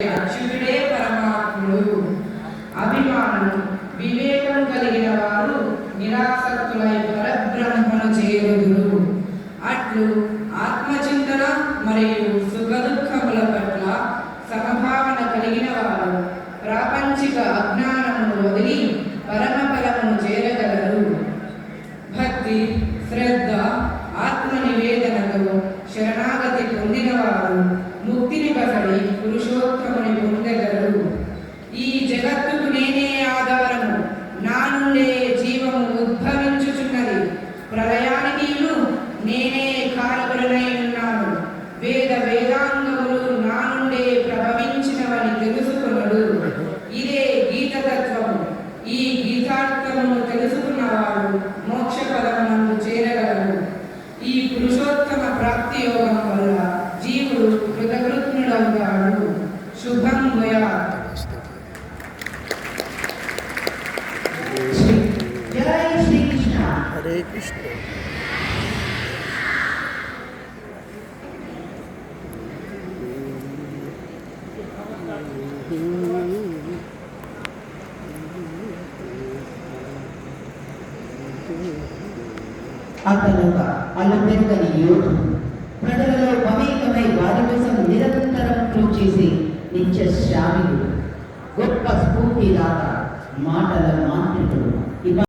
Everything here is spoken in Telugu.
అచ్యుతుడే పరమాత్ముడు. అభిమానం వివేకం కలిగిన వారు నిరాసక్తులై పరబ్రహ్మను చేరుదురు. అట్లు ఆత్మచింతన మరియు సుఖదుఖముల పట్ల సమభావన కలిగిన వారు ప్రాపంచిక అజ్ఞానమును వదిలి పరమపదమును చేరగలరు. భక్తి, శ్రద్ధ, ఆత్మ నివేదనతో శరణాగతి పొందిన వారు ముక్తిని బసడి పురుషోత్తముని పొందగలరు. ఈ జగత్తుకు నేనే ఆధారము, నా నుండే జీవము ఉద్భవించుచున్నది, ప్రళయానికి నేనే కారకుడనై ఉన్నాను, వేదాంగములు నా నుండే ప్రభవించినవని తెలుసుకున్నాడు. ఇదే గీతతత్వము. ఈ గీతార్థమును తెలుసుకున్నవాడు మోక్ష పదమునందు చేరగలరు. ఈ పురుషోత్తమ ప్రాప్తి యోగం వల్ల జీవుడు కృతకృత్యుడవుతాడు. శుభం భయాత్. జై శ్రీకృష్ణ. హరే కృష్ణ. అతను ఒక అల్లపెరుగని యోధుడు. ప్రజలలో మమేకమై వారి కోసం నిరంతరం కృషి చేసే నిత్య శ్రామికుడు. గొప్ప స్ఫూర్తిదాత, మాటల మాంత్రికుడు.